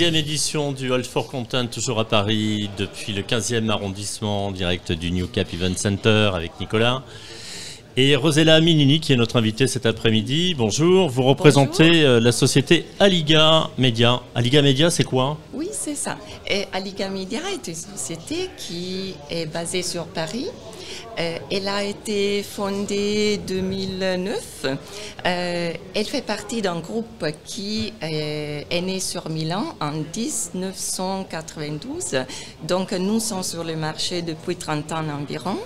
6e édition du All for Content, toujours à Paris, depuis le 15e arrondissement, en direct du New Cap Event Center avec Nicolas. Et Rosella Minini, qui est notre invitée cet après-midi. Bonjour, vous représentez la société Aliga Media. Aliga Media, c'est quoi? Oui, c'est ça. Et Aliga Media est une société qui est basée sur Paris. Elle a été fondée en 2009. Elle fait partie d'un groupe qui est né sur Milan en 1992. Donc, nous sommes sur le marché depuis 30 ans environ.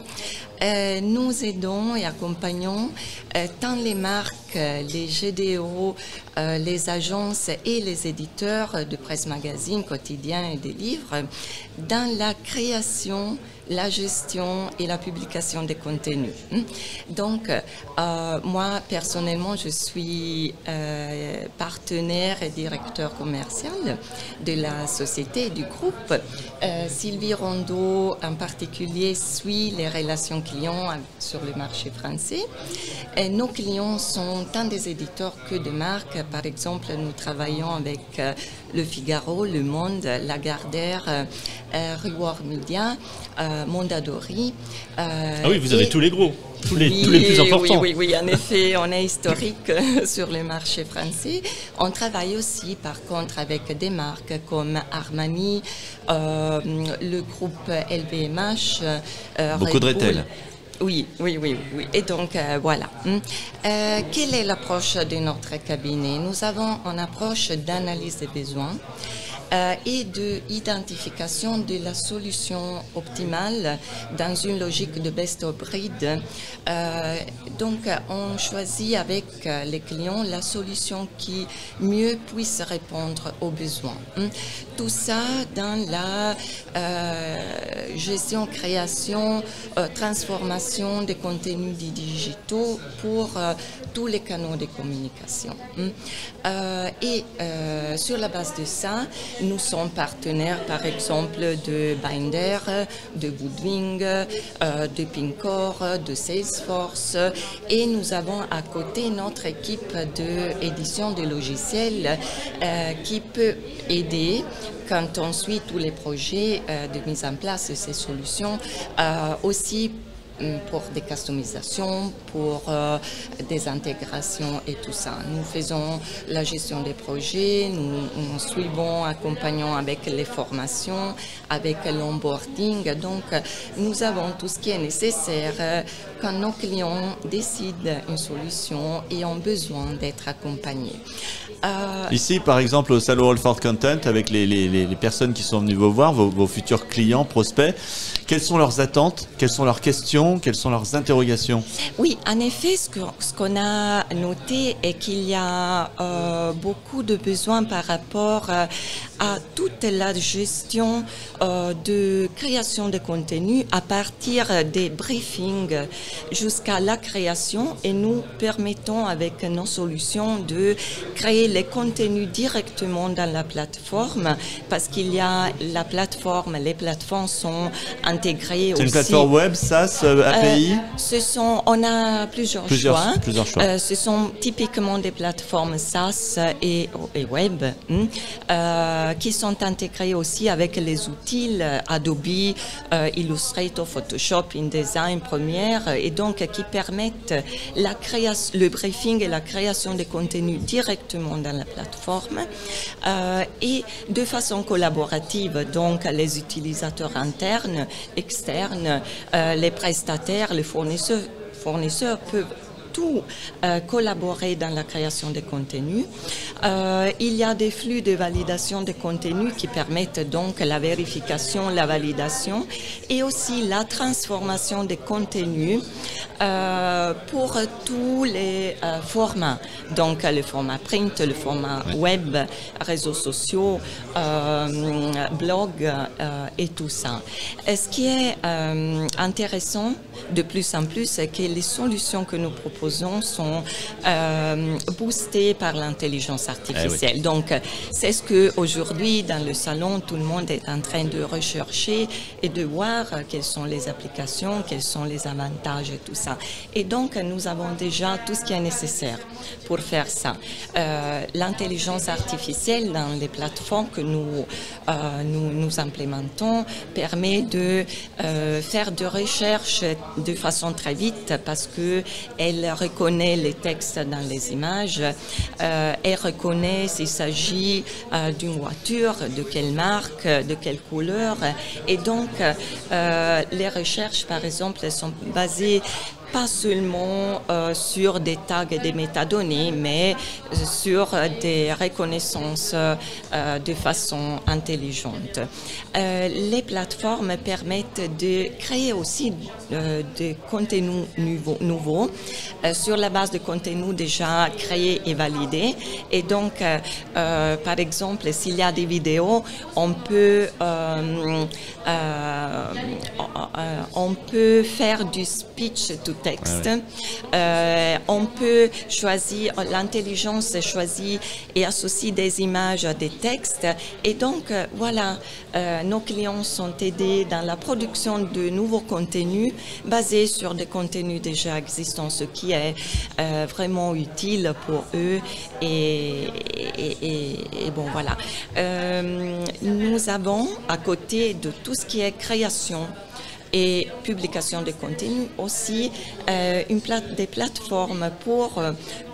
Nous aidons et accompagnons tant les marques, les GDO, les agences et les éditeurs de presse magazine, quotidien et des livres dans la création, la gestion et la publication des contenus. Donc, moi, personnellement, je suis partenaire et directeur commercial de la société et du groupe. Sylvie Rondeau, en particulier, suit les relations clients sur le marché français. Et nos clients sont tant des éditeurs que des marques. Par exemple, nous travaillons avec Le Figaro, Le Monde, Lagardère, Reward Media, Mondadori. Ah oui, vous avez tous les gros, tous les plus importants. Oui, en effet, on est historique sur le marché français. On travaille aussi, par contre, avec des marques comme Armani, le groupe LVMH, beaucoup de retail. Oui. Et donc, voilà. Quelle est l'approche de notre cabinet? Nous avons une approche d'analyse des besoins et d'identification de la solution optimale dans une logique de best of breed. Donc, on choisit avec les clients la solution qui mieux puisse répondre aux besoins. Tout ça dans la gestion, création, transformation des contenus digitaux pour tous les canaux de communication. Sur la base de ça, nous sommes partenaires, par exemple, de Binder, de Goodwing, de Pincor, de Salesforce, et nous avons à côté notre équipe d'édition de logiciels qui peut aider quand on suit tous les projets de mise en place de ces solutions, aussi pour des customisations, pour des intégrations et tout ça. Nous faisons la gestion des projets, nous suivons, accompagnons avec les formations, avec l'onboarding. Donc, nous avons tout ce qui est nécessaire quand nos clients décident une solution et ont besoin d'être accompagnés. Ici, par exemple, au salon All for Content, avec les personnes qui sont venues vous voir, vos futurs clients, prospects, quelles sont leurs attentes, quelles sont leurs questions, quelles sont leurs interrogations? Oui, en effet, ce qu'on a noté est qu'il y a beaucoup de besoins par rapport à toute la gestion de création de contenu à partir des briefings jusqu'à la création, et nous permettons avec nos solutions de créer les contenus directement dans la plateforme, parce qu'il y a la plateforme, les plateformes sont intégrées aussi. C'est une plateforme web, SaaS, API? On a plusieurs choix. choix. Ce sont typiquement des plateformes SaaS et web qui sont intégrées aussi avec les outils Adobe, Illustrator, Photoshop, InDesign, Premiere, et donc qui permettent le briefing et la création de contenus directement dans la plateforme et de façon collaborative. Donc, les utilisateurs internes, externes, les prestataires, les fournisseurs peuvent tout collaborer dans la création des contenus. Il y a des flux de validation des contenus qui permettent donc la vérification, la validation et aussi la transformation des contenus pour tous les formats. Donc le format print, le format web, réseaux sociaux, blog et tout ça. Ce qui est intéressant de plus en plus, c'est que les solutions que nous proposons proposons sont boostés par l'intelligence artificielle. Donc, c'est ce que aujourd'hui dans le salon, tout le monde est en train de rechercher et de voir quelles sont les applications, quels sont les avantages et tout ça. Et donc, nous avons déjà tout ce qui est nécessaire pour faire ça. L'intelligence artificielle dans les plateformes que nous implémentons permet de faire de recherche de façon très vite parce que elle reconnaît les textes dans les images, elle reconnaît s'il s'agit d'une voiture, de quelle marque, de quelle couleur, et donc les recherches par exemple sont basées pas seulement sur des tags et des métadonnées, mais sur des reconnaissances de façon intelligente. Les plateformes permettent de créer aussi des contenus nouveaux sur la base de contenus déjà créés et validés. Et donc, par exemple, s'il y a des vidéos, on peut faire du speech to texte. On peut choisir, l'intelligence choisit et associe des images à des textes. Et donc, voilà, nos clients sont aidés dans la production de nouveaux contenus basés sur des contenus déjà existants, ce qui est vraiment utile pour eux. Et bon, voilà. Nous avons, à côté de tout ce qui est création et publication de contenu, aussi des plateformes pour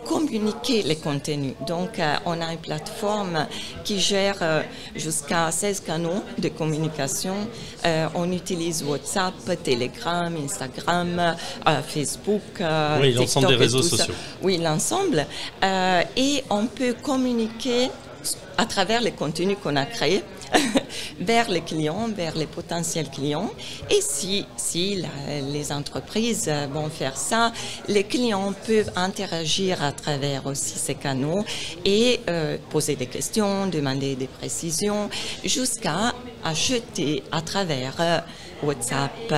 communiquer les contenus. Donc, on a une plateforme qui gère jusqu'à 16 canaux de communication. On utilise WhatsApp, Telegram, Instagram, Facebook, oui, l'ensemble des réseaux sociaux. Oui, l'ensemble. Et on peut communiquer à travers les contenus qu'on a créés vers les clients, vers les potentiels clients. Et si les entreprises vont faire ça, les clients peuvent interagir à travers aussi ces canaux et poser des questions, demander des précisions, jusqu'à acheter à travers WhatsApp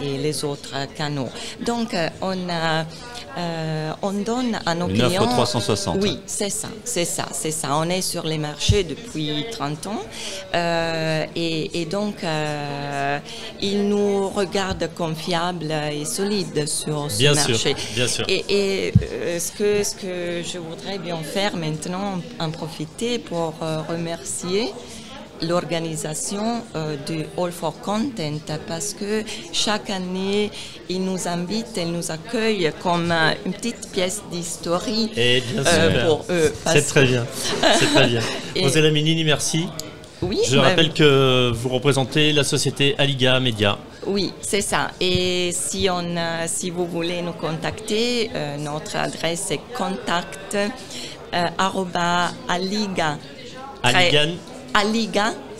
et les autres canaux. Donc, on donne à nos clients... Une offre 360. Oui, c'est ça. On est sur les marchés depuis 30 ans et donc ils nous regardent comme fiables et solides sur ce marché. Bien sûr. Et ce que je voudrais bien faire maintenant, en profiter pour remercier l'organisation de All for Content, parce que chaque année, ils nous invitent, ils nous accueillent comme une petite pièce d'histoire pour eux. C'est très bien. C'est très bien. Rosella Minini, merci. Oui, je rappelle que vous représentez la société Aliga Media. Oui, c'est ça. Et si vous voulez nous contacter, notre adresse est contact@aliga.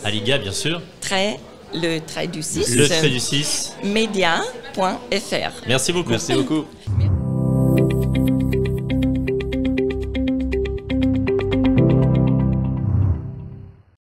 Aliga, bien sûr. Le trait du 6. Le trait du 6. Media.fr. Merci beaucoup. Merci beaucoup.